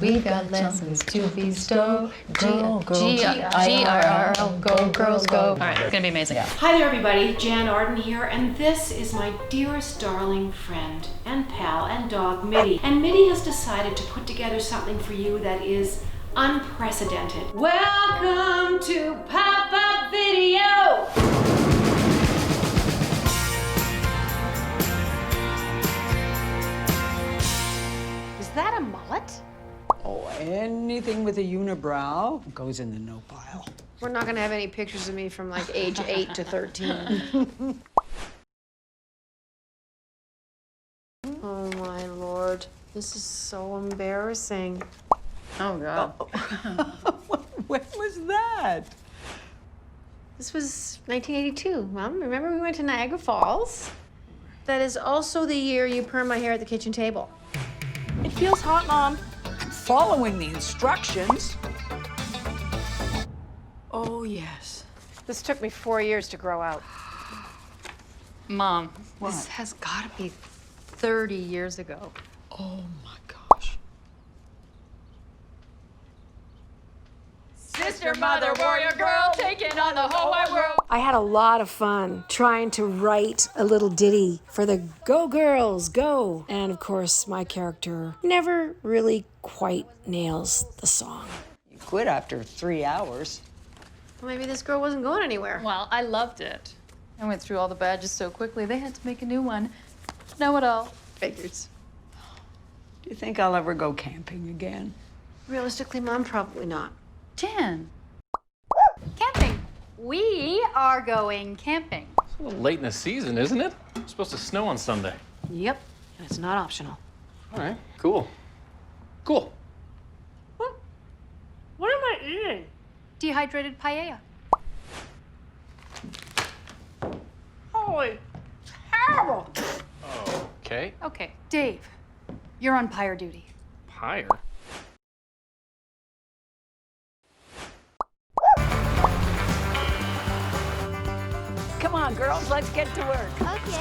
We got lessons to bestow. G-R-R-L, go girls go. All right, it's gonna be amazing. Yeah. Hi there everybody, Jann Arden here, and this is my dearest darling friend and pal and dog, Midi. And Midi has decided to put together something for you that is unprecedented. Welcome to Pup-Up Video! Is that a mullet? Oh, anything with a unibrow goes in the no pile. We're not gonna have any pictures of me from like age 8 to 13. Oh my Lord, this is so embarrassing. Oh God. When was that? This was 1982, Mom. Remember we went to Niagara Falls? That is also the year you permed my hair at the kitchen table. It feels hot, Mom. Following the instructions. Oh, yes. This took me 4 years to grow out. Mom, What? this has got to be 30 years ago. Oh, my gosh. Sister, mother, warrior girl, taking on the whole wide world. I had a lot of fun trying to write a little ditty for the Go Girls, Go! And of course, my character never really quite nails the song. You quit after 3 hours. Well, maybe this girl wasn't going anywhere. Well, I loved it. I went through all the badges so quickly, they had to make a new one. Know it all. Figures. Do you think I'll ever go camping again? Realistically, Mom, probably not. Jan. Camping. We are going camping. It's a little late in the season, isn't it? It's supposed to snow on Sunday. Yep, and it's not optional. All right, cool. Cool. What am I eating? Dehydrated paella. Holy terrible! Okay. Okay, Dave, you're on pyre duty. Pyre. Come on, girls, let's get to work.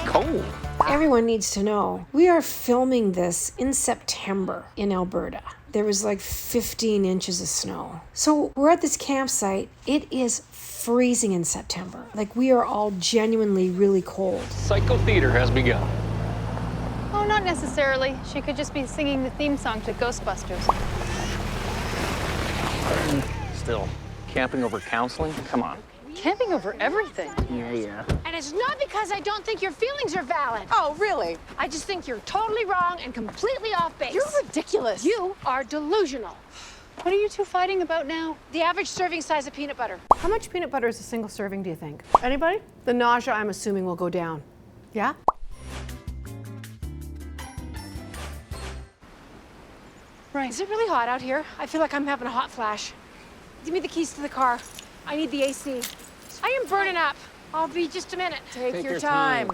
Cold. Everyone needs to know, we are filming this in September in Alberta. There was like 15 inches of snow. So we're at this campsite. It is freezing in September. Like we are all genuinely really cold. Psycho theater has begun. Oh, not necessarily. She could just be singing the theme song to Ghostbusters. Still, camping over counseling? Come on. Camping over everything. Yeah. And it's not because I don't think your feelings are valid. Oh, really? I just think you're totally wrong and completely off base. You're ridiculous. You are delusional. What are you two fighting about now? The average serving size of peanut butter. How much peanut butter is a single serving, do you think? Anybody? The nausea, I'm assuming, will go down. Yeah? Right. Is it really hot out here? I feel like I'm having a hot flash. Give me the keys to the car. I need the AC. I am burning up. I'll be just a minute. Take your time.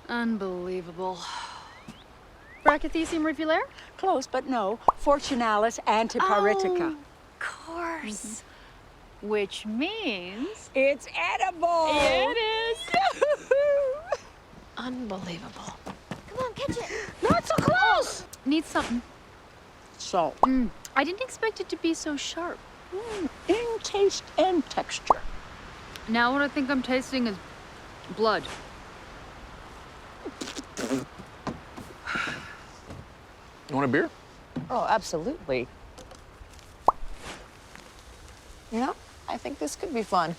Unbelievable. Brachythecium rivulaire? Close, but no. Fortunalis antipyretica. Of course. Which means It's edible. it is. Unbelievable. Come on, catch it. Not so close. Need something. Salt. I didn't expect it to be so sharp. In taste and texture. Now what I think I'm tasting is blood. You want a beer? Oh, absolutely. You know, I think this could be fun.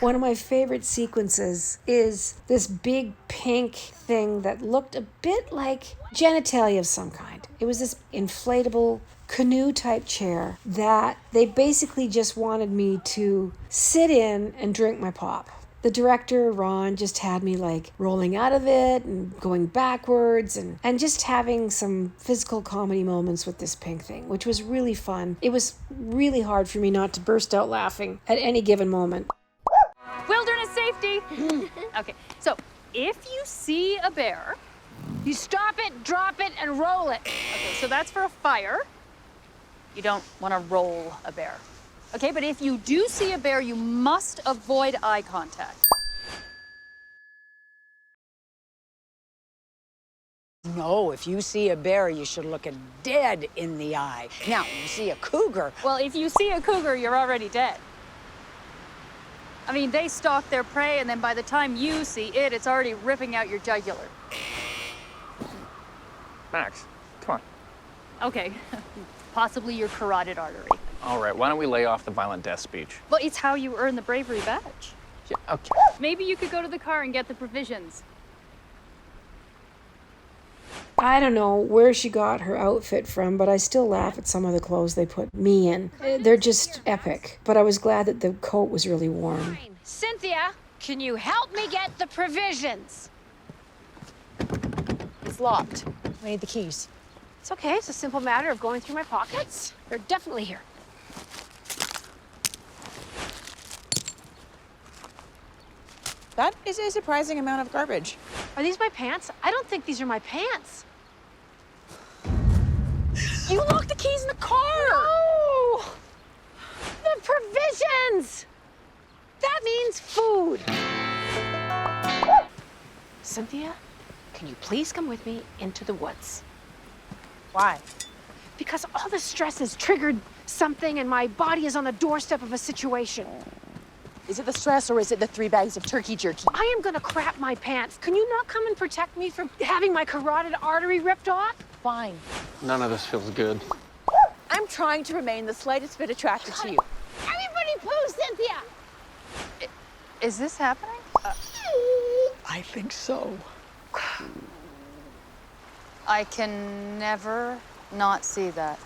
One of my favorite sequences is this big pink thing that looked a bit like genitalia of some kind. It was this inflatable canoe type chair that they basically just wanted me to sit in and drink my pop. The director, Ron, just had me like rolling out of it and going backwards and just having some physical comedy moments with this pink thing, which was really fun. It was really hard for me not to burst out laughing at any given moment. Wilderness safety. Okay, so if you see a bear, You stop it, drop it, and roll it. okay, so that's for a fire. You don't want to roll a bear. Okay, but if you do see a bear, you must avoid eye contact. No, if you see a bear, you should look it dead in the eye. Now, you see a cougar. Well, if you see a cougar, you're already dead. I mean, they stalk their prey, and then by the time you see it, it's already ripping out your jugular. Max, come on. Okay, possibly your carotid artery. All right, why don't we lay off the violent death speech? Well, it's how you earn the bravery badge. Yeah, okay. Maybe you could go to the car and get the provisions. I don't know where she got her outfit from, but I still laugh at some of the clothes they put me in. They're just epic. But I was glad that the coat was really warm. Cynthia, can you help me get the provisions? It's locked. I need the keys. It's okay. It's a simple matter of going through my pockets. They're definitely here. That is a surprising amount of garbage. Are these my pants? I don't think these are my pants. You locked the keys in the car! No! The provisions! That means food. Cynthia, can you please come with me into the woods? Why? Because all the stress has triggered something and my body is on the doorstep of a situation. Is it the stress or is it the 3 bags of turkey jerky? I am gonna crap my pants. Can you not come and protect me from having my carotid artery ripped off? Fine. None of this feels good. I'm trying to remain the slightest bit attracted to you. Everybody poo, Cynthia! Is this happening? I think so. I can never not see that.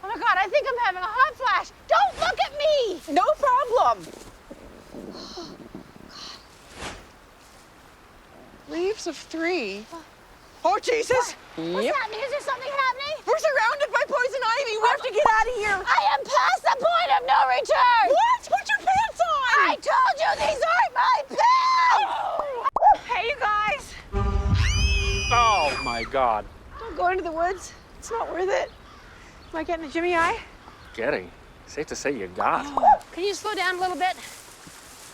Oh my God, I think I'm having a hot flash. Don't look at me! No problem. Leaves of 3. Oh, Jesus! What's happening? Is there something happening? We're surrounded by poison ivy. We have to get out of here. I am past the point of no return! What? Put your pants on! I told you these aren't my pants! Hey, you guys! Oh, my God. Don't go into the woods. It's not worth it. Am I getting a Jimmy eye? Getty, safe to say you got. Can you slow down a little bit?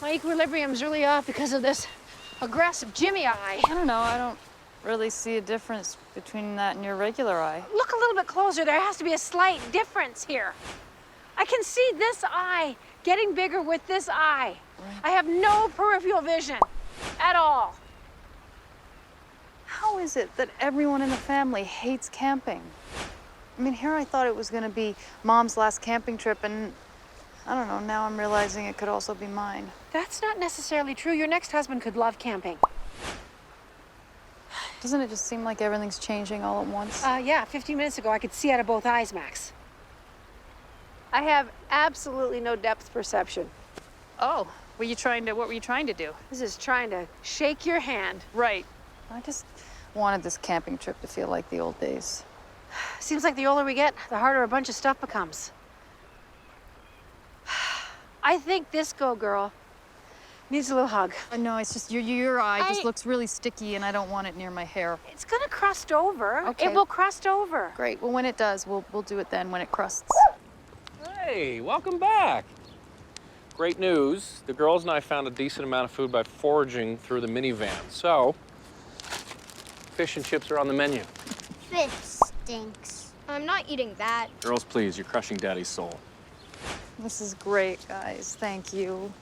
My equilibrium's really off because of this aggressive Jimmy eye. I don't know, I don't really see a difference between that and your regular eye. Look a little bit closer. There has to be a slight difference here. I can see this eye getting bigger with this eye. Right. I have no peripheral vision at all. How is it that everyone in the family hates camping? I mean, here I thought it was gonna be Mom's last camping trip, and I don't know, now I'm realizing it could also be mine. That's not necessarily true. Your next husband could love camping. Doesn't it just seem like everything's changing all at once? Yeah, 15 minutes ago, I could see out of both eyes, Max. I have absolutely no depth perception. Oh, what were you trying to do? This is trying to shake your hand. Right. I just wanted this camping trip to feel like the old days. Seems like the older we get, the harder a bunch of stuff becomes. I think this girl needs a little hug. No, it's just your eye just looks really sticky, and I don't want it near my hair. It's gonna crust over. Okay. It will crust over. Great. Well, when it does, we'll do it then when it crusts. Hey, welcome back. Great news. The girls and I found a decent amount of food by foraging through the minivan. So, fish and chips are on the menu. Fish stinks. I'm not eating that. Girls, please, you're crushing Daddy's soul. This is great, guys. Thank you.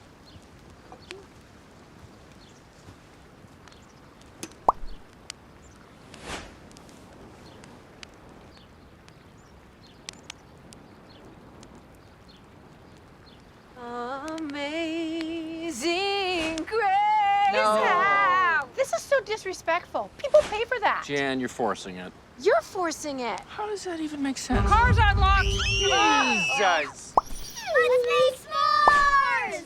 Amazing grace. No. This is so disrespectful. People pay for that. Jan, you're forcing it. You're forcing it. How does that even make sense? Car's unlocked. Jesus! Let's make s'mores!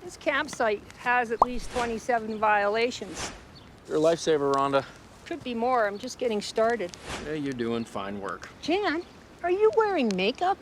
This campsite has at least 27 violations. You're a lifesaver, Rhonda. Could be more. I'm just getting started. Yeah, you're doing fine work. Jan, are you wearing makeup?